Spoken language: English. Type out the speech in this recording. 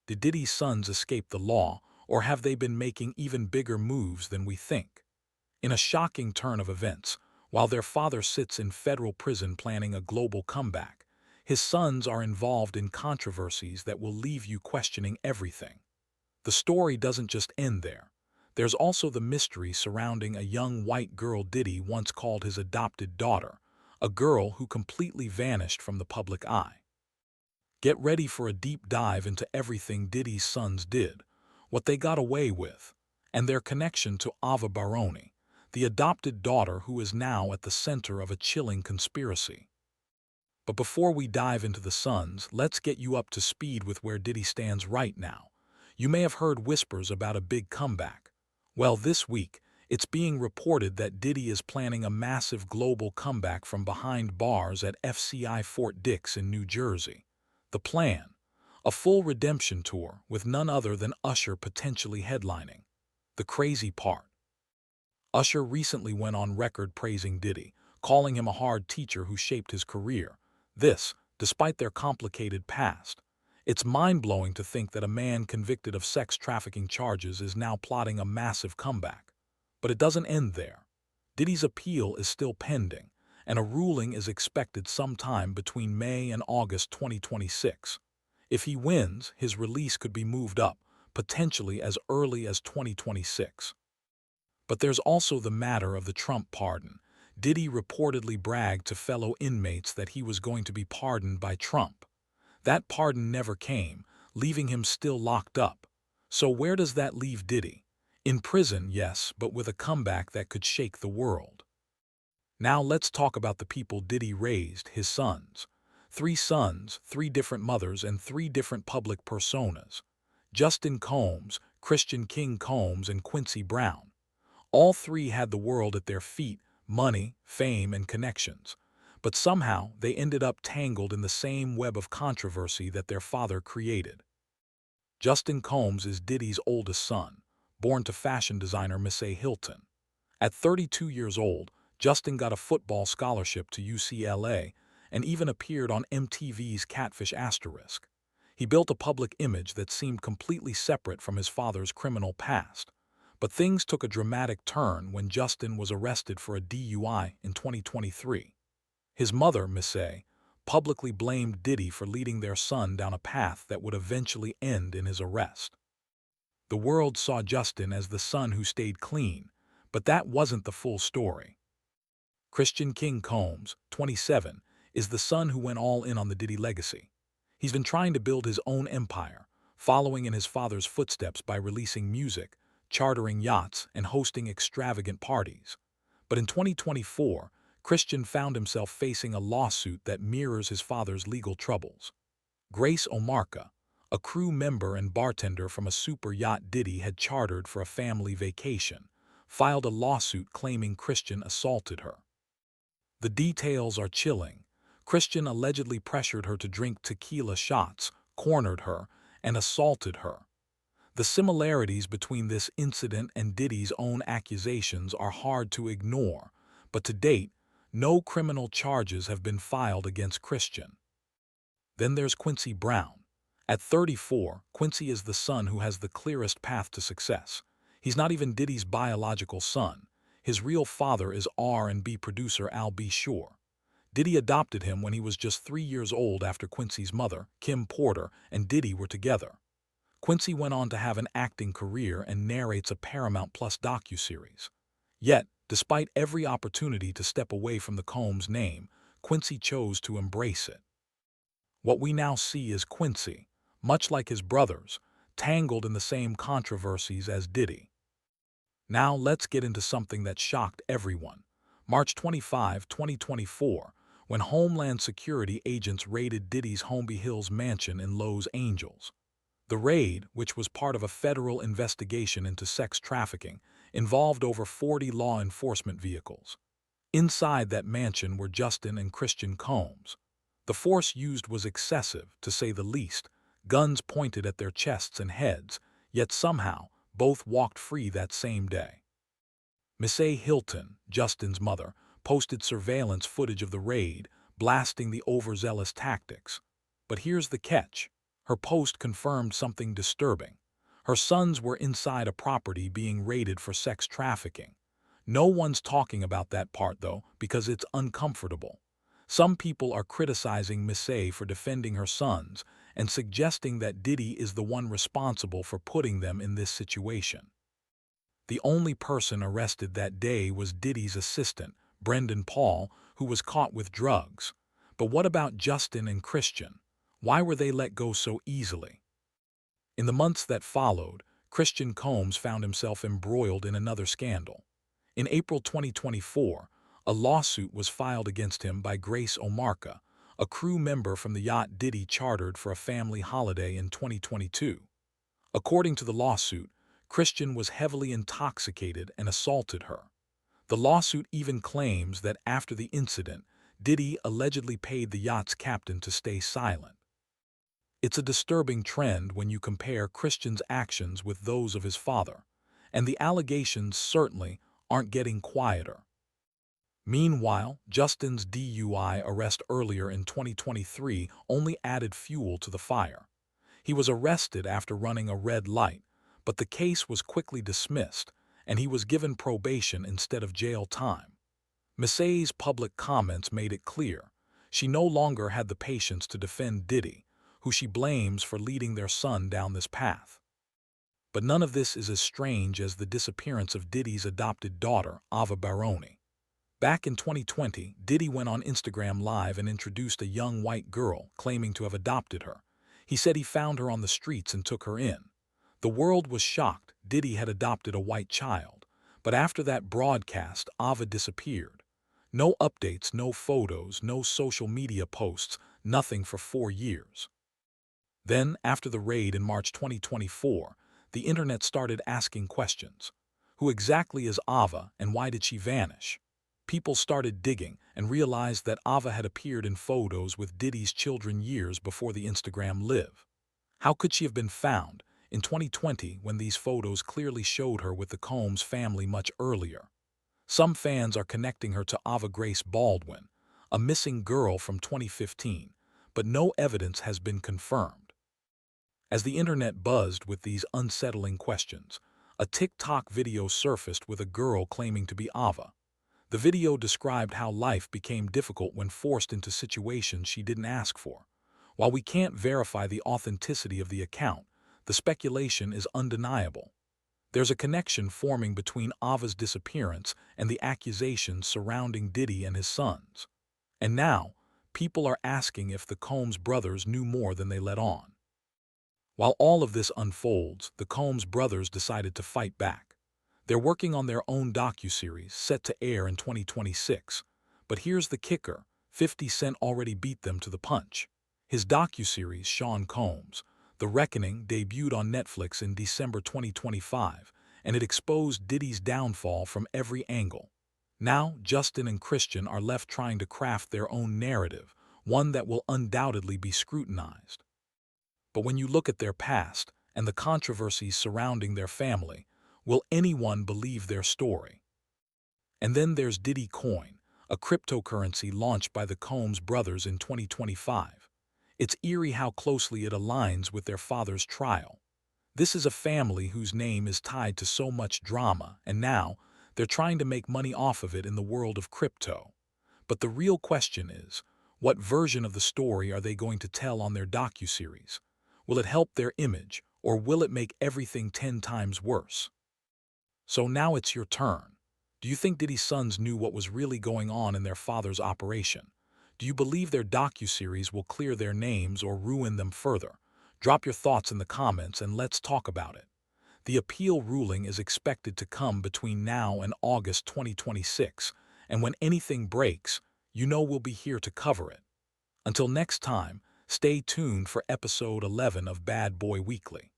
Did Diddy's sons escape the law, or have they been making even bigger moves than we think? In a shocking turn of events, while their father sits in federal prison planning a global comeback, his sons are involved in controversies that will leave you questioning everything. The story doesn't just end there. There's also the mystery surrounding a young white girl Diddy once called his adopted daughter, a girl who completely vanished from the public eye. Get ready for a deep dive into everything Diddy's sons did, what they got away with, and their connection to Ava Baroni, the adopted daughter who is now at the center of a chilling conspiracy. But before we dive into the sons, let's get you up to speed with where Diddy stands right now. You may have heard whispers about a big comeback. Well, this week, it's being reported that Diddy is planning a massive global comeback from behind bars at FCI Fort Dix in New Jersey. The plan: a full redemption tour with none other than Usher potentially headlining. The crazy part: Usher recently went on record praising Diddy, calling him a hard teacher who shaped his career. This, despite their complicated past. It's mind-blowing to think that a man convicted of sex trafficking charges is now plotting a massive comeback. But it doesn't end there. Diddy's appeal is still pending, and a ruling is expected sometime between May and August 2026. If he wins, his release could be moved up, potentially as early as 2026. But there's also the matter of the Trump pardon. Diddy reportedly bragged to fellow inmates that he was going to be pardoned by Trump. That pardon never came, leaving him still locked up. So where does that leave Diddy? In prison, yes, but with a comeback that could shake the world. Now let's talk about the people Diddy raised, his sons. 3 sons, 3 different mothers, and 3 different public personas. Justin Combs, Christian King Combs, and Quincy Brown. All 3 had the world at their feet, money, fame, and connections. But somehow they ended up tangled in the same web of controversy that their father created. Justin Combs is Diddy's oldest son, born to fashion designer Missy Hilton. At 32 years old, Justin got a football scholarship to UCLA and even appeared on MTV's Catfish Asterisk. He built a public image that seemed completely separate from his father's criminal past. But things took a dramatic turn when Justin was arrested for a DUI in 2023. His mother, Missy, publicly blamed Diddy for leading their son down a path that would eventually end in his arrest. The world saw Justin as the son who stayed clean, but that wasn't the full story. Christian King Combs, 27, is the son who went all in on the Diddy legacy. He's been trying to build his own empire, following in his father's footsteps by releasing music, chartering yachts, and hosting extravagant parties. But in 2024, Christian found himself facing a lawsuit that mirrors his father's legal troubles. Grace Omarka, a crew member and bartender from a super yacht Diddy had chartered for a family vacation, filed a lawsuit claiming Christian assaulted her. The details are chilling. Christian allegedly pressured her to drink tequila shots, cornered her, and assaulted her. The similarities between this incident and Diddy's own accusations are hard to ignore, but to date, no criminal charges have been filed against Christian. Then there's Quincy Brown. At 34, Quincy is the son who has the clearest path to success. He's not even Diddy's biological son. His real father is R&B producer Al B. Sure. Diddy adopted him when he was just 3 years old after Quincy's mother, Kim Porter, and Diddy were together. Quincy went on to have an acting career and narrates a Paramount Plus docuseries. Yet, despite every opportunity to step away from the Combs name, Quincy chose to embrace it. What we now see is Quincy, much like his brothers, tangled in the same controversies as Diddy. Now let's get into something that shocked everyone. March 25, 2024, when Homeland Security agents raided Diddy's Holmby Hills mansion in Los Angeles. The raid, which was part of a federal investigation into sex trafficking, involved over 40 law enforcement vehicles. Inside that mansion were Justin and Christian Combs. The force used was excessive, to say the least, guns pointed at their chests and heads, yet somehow both walked free that same day. Missy Hilton, Justin's mother, posted surveillance footage of the raid, blasting the overzealous tactics. But here's the catch. her post confirmed something disturbing. Her sons were inside a property being raided for sex trafficking. No one's talking about that part, though, because it's uncomfortable. Some people are criticizing Missy for defending her sons and suggesting that Diddy is the one responsible for putting them in this situation. The only person arrested that day was Diddy's assistant, Brendan Paul, who was caught with drugs. But what about Justin and Christian? Why were they let go so easily? In the months that followed, Christian Combs found himself embroiled in another scandal. In April 2024, a lawsuit was filed against him by Grace Omarka, a crew member from the yacht Diddy chartered for a family holiday in 2022. According to the lawsuit, Christian was heavily intoxicated and assaulted her. The lawsuit even claims that after the incident, Diddy allegedly paid the yacht's captain to stay silent. It's a disturbing trend when you compare Christian's actions with those of his father, and the allegations certainly aren't getting quieter. Meanwhile, Justin's DUI arrest earlier in 2023 only added fuel to the fire. He was arrested after running a red light, but the case was quickly dismissed, and he was given probation instead of jail time. Missy's public comments made it clear she no longer had the patience to defend Diddy, who she blames for leading their son down this path. But none of this is as strange as the disappearance of Diddy's adopted daughter, Ava Baroni. Back in 2020, Diddy went on Instagram Live and introduced a young white girl, claiming to have adopted her. He said he found her on the streets and took her in. The world was shocked Diddy had adopted a white child, but after that broadcast, Ava disappeared. No updates, no photos, no social media posts, nothing for 4 years. Then, after the raid in March 2024, the internet started asking questions. Who exactly is Ava and why did she vanish? People started digging and realized that Ava had appeared in photos with Diddy's children years before the Instagram live. How could she have been found in 2020 when these photos clearly showed her with the Combs family much earlier? Some fans are connecting her to Ava Grace Baldwin, a missing girl from 2015, but no evidence has been confirmed. As the internet buzzed with these unsettling questions, a TikTok video surfaced with a girl claiming to be Ava. The video described how life became difficult when forced into situations she didn't ask for. While we can't verify the authenticity of the account, the speculation is undeniable. There's a connection forming between Ava's disappearance and the accusations surrounding Diddy and his sons. And now, people are asking if the Combs brothers knew more than they let on. While all of this unfolds, the Combs brothers decided to fight back. They're working on their own docuseries set to air in 2026. But here's the kicker, 50 Cent already beat them to the punch. His docuseries, Sean Combs, The Reckoning, debuted on Netflix in December 2025, and it exposed Diddy's downfall from every angle. Now, Justin and Christian are left trying to craft their own narrative, one that will undoubtedly be scrutinized. But when you look at their past and the controversies surrounding their family, will anyone believe their story? And then there's Diddy Coin, a cryptocurrency launched by the Combs brothers in 2025. It's eerie how closely it aligns with their father's trial. This is a family whose name is tied to so much drama, and now they're trying to make money off of it in the world of crypto. But the real question is, what version of the story are they going to tell on their docuseries? Will it help their image, or will it make everything 10 times worse? So now it's your turn. Do you think Diddy's sons knew what was really going on in their father's operation? Do you believe their docuseries will clear their names or ruin them further? Drop your thoughts in the comments and let's talk about it. The appeal ruling is expected to come between now and August 2026, and when anything breaks, you know we'll be here to cover it. Until next time, stay tuned for episode 11 of Bad Boy Weekly.